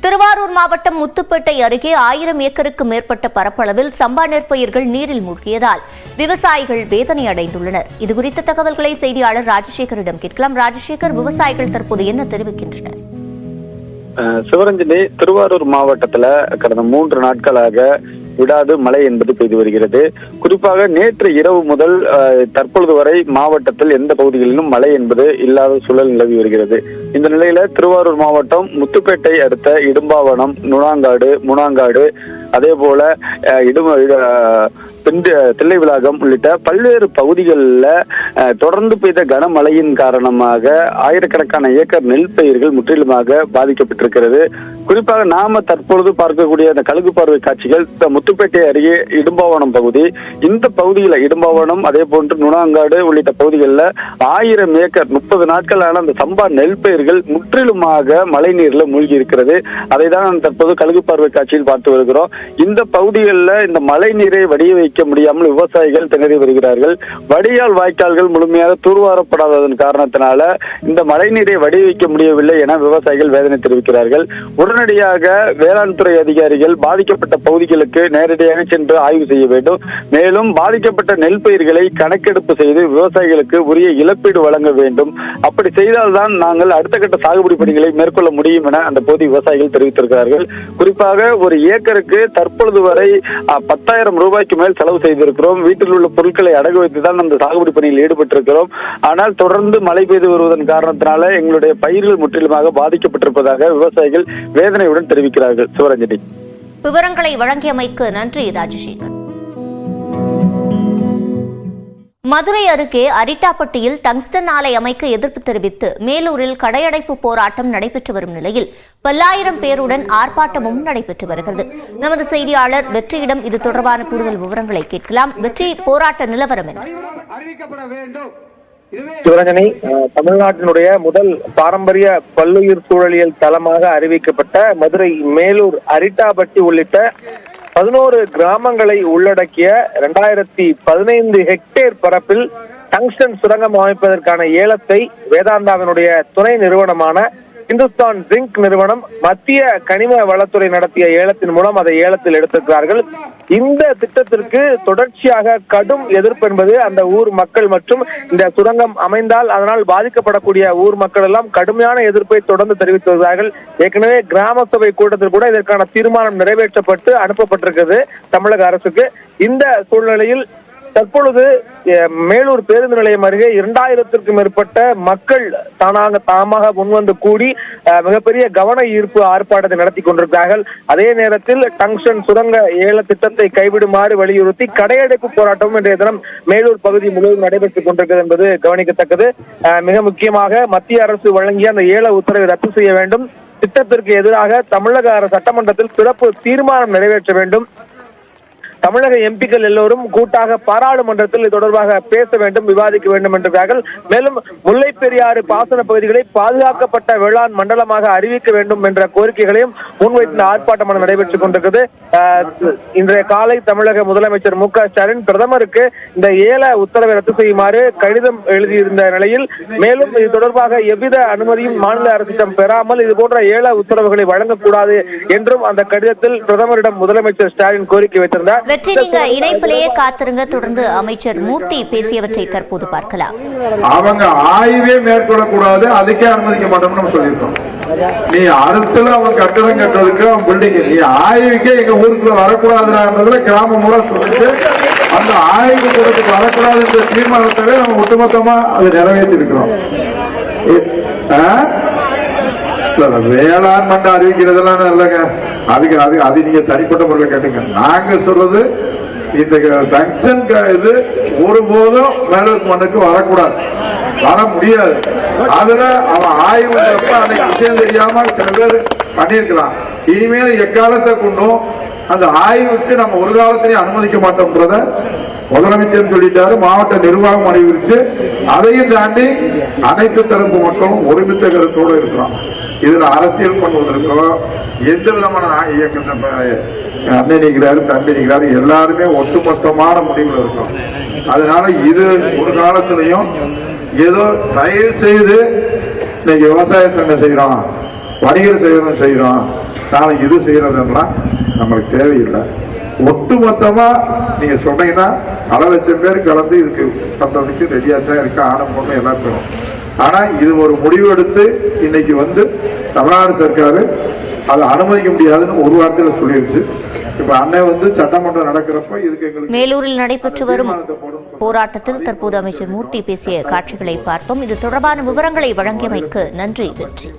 திருவாரூர் மாவட்டம் முத்துப்பேட்டை அருகே 1000 ஏக்கருக்கு மேற்பட்ட பரப்பளவில் சம்பா நெற்பயிர்கள் நீரில் மூழ்கியதால் விவசாயிகள் வேதனை அடைந்துள்ளனர். இதுகுறித்த தகவல்களை செய்தியாளர் ராஜசேகரிடம் கேட்கலாம். ராஜசேகர், விவசாயிகள் தற்போது என்ன தெரிவிக்கின்றனர்? சிவரஞ்சனி, திருவாரூர் மாவட்டத்துல கடந்த 3 நாட்களாக விடாது மழை என்பது பெய்து வருகிறது. குறிப்பாக நேற்று இரவு முதல் தற்பொழுது வரை மாவட்டத்தில் எந்த பகுதிகளிலும் மழை என்பது இல்லாத சூழல் நிலவி வருகிறது. இந்த நிலையில திருவாரூர் மாவட்டம் முத்துப்பேட்டை அடுத்த இடும்பாவனம், நுணாங்காடு, முனாங்காடு, அதே போல தில்லை விளாகம் உள்ளிட்ட பல்வேறு பகுதிகளில் தொடர்ந்து பெய்த கனமழையின் காரணமாக ஆயிரக்கணக்கான ஏக்கர் நெல் பயிர்கள் முற்றிலுமாக பாதிக்கப்பட்டிருக்கிறது. குறிப்பாக நாம தற்பொழுது பார்க்கக்கூடிய அந்த கழுகு பார்வை காட்சிகள் முத்துப்பேட்டை அருகே இடும்பாவனம் பகுதி. இந்த பகுதியில் இடும்பாவனம், அதே போன்று நுணாங்காடு உள்ளிட்ட பகுதிகளில் 1000 ஏக்கர் 30 நாட்களான அந்த சம்பா நெல் பயிர்கள் முற்றிலுமாக மழை நீர்ல மூழ்கி இருக்கிறது. அதை தான் தற்போது கழுகு பார்வை காட்சியில் பார்த்து வருகிறோம். இந்த பகுதிகளில் இந்த மழை நீரை வடிய வைக்க முடியாமல் விவசாயிகள் திணறி வருகிறார்கள். வடிகால் வாய்க்கால்கள் முழுமையாக தூர்வாரப்படாததன் காரணத்தினால இந்த மழை நீரை வடிய வைக்க முடியவில்லை என விவசாயிகள் வேதனை தெரிவிக்கிறார்கள். உடனடியாக வேளாண் துறை அதிகாரிகள் பாதிக்கப்பட்ட பகுதிகளுக்கு நேரடியாக சென்று ஆய்வு செய்ய வேண்டும். மேலும் பாதிக்கப்பட்ட நெல் பயிர்களை கணக்கெடுப்பு செய்து விவசாயிகளுக்கு உரிய இழப்பீடு வழங்க வேண்டும். அப்படி செய்தால்தான் நாங்கள் அடுத்த கட்ட சாகுபடி பணிகளை மேற்கொள்ள முடியும் என அந்த பகுதி விவசாயிகள் தெரிவித்திருக்கிறார்கள். குறிப்பாக ஒரு ஏக்கருக்கு தற்பொழுது வரை 10,000 ரூபாய்க்கு மேல் செலவு செய்திருக்கிறோம். வீட்டில் உள்ள பொருட்களை அடகு வைத்துதான் அந்த சாகுபடி பணியில் ஈடுபட்டிருக்கிறோம். ஆனால் தொடர்ந்து மழை பெய்து வருவதன் காரணத்தினால எங்களுடைய பயிர்கள் முற்றிலுமாக பாதிக்கப்பட்டிருப்பதாக விவசாயிகள் வேதனையுடன் தெரிவிக்கிறார்கள். சிவரஞ்சனி, விவரங்களை வழங்கியமைக்கு நன்றி ராஜசேகர். மதுரை அருகே அரிட்டாப்பட்டியில் டங்ஸ்டன் ஆலை அமைக்க எதிர்ப்பு தெரிவித்து மேலூரில் கடையடைப்பு போராட்டம் நடைபெற்று வரும் நிலையில் பல்லாயிரம் பேருடன் ஆர்ப்பாட்டமும் நடைபெற்று வருகிறது. நமது செய்தியாளர் வெற்றியிடம் இது தொடர்பான கூடுதல் விவரங்களை கேட்கலாம். வெற்றி, போராட்ட நிலவரம் என்ன? சிவரஞ்சனி, தமிழ்நாட்டினுடைய முதல் பாரம்பரிய பல்லுயிர் சூழலியல் தலமாக அறிவிக்கப்பட்ட மதுரை மேலூர் அரிட்டாப்பட்டி உள்ளிட்ட 11 கிராமங்களை உள்ளடக்கிய 2015 ஹெக்டேர் பரப்பில் டங்ஸ்டன் சுரங்கம் அமைப்பதற்கான ஏலத்தை வேதாந்தாவினுடைய துணை நிறுவனமான இந்துஸ்தான் ஜிங்க் நிறுவனம் மத்திய கனிம வளத்துறை நடத்திய ஏலத்தின் மூலம் அதை ஏலத்தில் எடுத்திருக்கிறார்கள். இந்த திட்டத்திற்கு தொடர்ச்சியாக கடும் எதிர்ப்பு என்பது அந்த ஊர் மக்கள் மற்றும் இந்த சுரங்கம் அமைந்தால் அதனால் பாதிக்கப்படக்கூடிய ஊர் மக்கள் எல்லாம் கடுமையான எதிர்ப்பை தொடர்ந்து தெரிவித்து வருகிறார்கள். ஏற்கனவே கிராம சபை கூட்டத்தில் கூட இதற்கான தீர்மானம் நிறைவேற்றப்பட்டு அனுப்பப்பட்டிருக்கிறது தமிழக அரசுக்கு. இந்த சூழ்நிலையில் தற்பொழுது மேலூர் பேருந்து நிலையம் அருகே 2000க்கும் மேற்பட்ட மக்கள் தாமாக முன்வந்து கூடி மிகப்பெரிய கவன ஈர்ப்பு ஆர்ப்பாட்டத்தை நடத்தி கொண்டிருக்கிறார்கள். அதே நேரத்தில் டங்ஸ்டன் சுரங்க ஏல திட்டத்தை கைவிடுமாறு வலியுறுத்தி கடையடைப்பு போராட்டமும் இன்றைய தினம் மேலூர் பகுதி முழுவதும் நடைபெற்றுக் கொண்டிருக்கிறது என்பது கவனிக்கத்தக்கது. மிக முக்கியமாக மத்திய அரசு வழங்கிய அந்த ஏல உத்தரவை ரத்து செய்ய வேண்டும். திட்டத்திற்கு எதிராக தமிழக சட்டமன்றத்தில் சிறப்பு தீர்மானம் நிறைவேற்ற வேண்டும். தமிழக எம்பிக்கள் எல்லோரும் கூட்டாக பாராளுமன்றத்தில் இது தொடர்பாக பேச வேண்டும், விவாதிக்க வேண்டும் என்றார்கள். மேலும் முல்லை பெரியாறு பாசன பகுதிகளை பாதுகாக்கப்பட்ட வேளாண் மண்டலமாக அறிவிக்க வேண்டும் என்ற கோரிக்கைகளையும் முன்வைத்து ஆர்ப்பாட்டம் நடைபெற்றுக் கொண்டிருக்கிறது. இன்றைய காலை தமிழக முதலமைச்சர் மு.க. ஸ்டாலின் பிரதமருக்கு இந்த ஏல உத்தரவை ரத்து செய்யுமாறு கடிதம் எழுதியிருந்த நிலையில் மேலும் இது தொடர்பாக எவ்வித அனுமதியும் மாநில அரசிடம் பெறாமல் இது போன்ற ஏல உத்தரவுகளை வழங்கக்கூடாது என்றும் அந்த கடிதத்தில் பிரதமரிடம் முதலமைச்சர் ஸ்டாலின் கோரிக்கை வைத்திருந்தார். வெற்றி, நீங்க இணைப்பிலேயே காத்திருங்க. தொடர்ந்து அமைச்சர் மூர்த்தி பேசியவற்றை தற்போது பார்க்கலாம். அவங்க ஆய்வே மேற்கொள்ளக்கூடாது, அதுக்கே அனுமதிக்க மாட்டோம்னு சொல்லியிருக்கோம். நீ அடுத்துல அவன் கட்டடம் கட்டுறதுக்கு அவன் பில்டிங், நீ ஆய்வுக்கே எங்க ஊருக்குள்ள வரக்கூடாதுன்றதுல கிராமம் மூலம் சொல்லிட்டு அந்த ஆய்வு கூடத்துக்கு வரக்கூடாது என்ற தீர்மானத்தை நம்ம ஒட்டுமொத்தமா அதை நிறைவேற்றி இருக்கிறோம். வேளாண் மண்டம் அறிவிக்கிறதெல்லாம் இல்லைங்க, அது நீங்க தனிப்பட்ட முறையில் கேட்டுங்க. நாங்க சொல்றது இந்த டங்ஸ்டன் இது ஒருபோதும் மேலூர் மண்ணுக்கு வரக்கூடாது, வர முடியாது. அதுல அவன் ஆய்வு அன்னைக்கு விஷயம் தெரியாம சில பேர் பண்ணிருக்கலாம். இனிமேல் எக்காலத்தை கொண்டும் அந்த ஆய்வுக்கு நம்ம ஒரு காலத்திலேயே அனுமதிக்க மாட்டோம்ன்றத முதலமைச்சர் சொல்லிட்டாரு, மாவட்ட நிர்வாகம் அறிவிச்சு. அதையும் தாண்டி அனைத்து தரப்பு மக்களும் ஒருமித்த கருத்தோடு இருக்கிறோம். இதுல அரசியல் பண்ணுவதற்கோ எந்த விதமான அண்ணன் நீக்கிறாரு தம்பி நீக்கிறாரு எல்லாருமே ஒட்டுமொத்தமான முடிவுல இருக்கும். அதனால இது ஒரு காலத்திலையும் ஏதோ தயவு செய்து இன்னைக்கு விவசாய சங்கம் செய்யறோம், வணிகர் செய்யறோம், நாளைக்கு இது செய்யறதெல்லாம் நம்மளுக்கு தேவையில்லை. ஒட்டுமொத்தமா நீங்க சொன்னீங்கன்னா பல லட்சம் பேர் கலந்து இதுக்கு பண்றதுக்கு ரெடியா தான் இருக்கு, ஆணும் பொண்ணு எல்லாம் போகும். ஆனா இது ஒரு முடிவு எடுத்து இன்னைக்கு தமிழ்நாடு சர்க்காரு அதை அனுமதிக்க முடியாதுன்னு ஒரு வார்த்தையில சொல்லிருச்சு. இப்ப அண்ணன் சட்டமன்றம் நடக்கிறப்ப இதுக்கு எங்களுக்கு மேலூரில் நடைபெற்று வரும் போராட்டத்தில் தற்போது அமைச்சர் மூர்த்தி பேசிய காட்சிகளை பார்த்தோம். இது தொடர்பான விவரங்களை வழங்கியமைக்கு நன்றி. வெற்றி.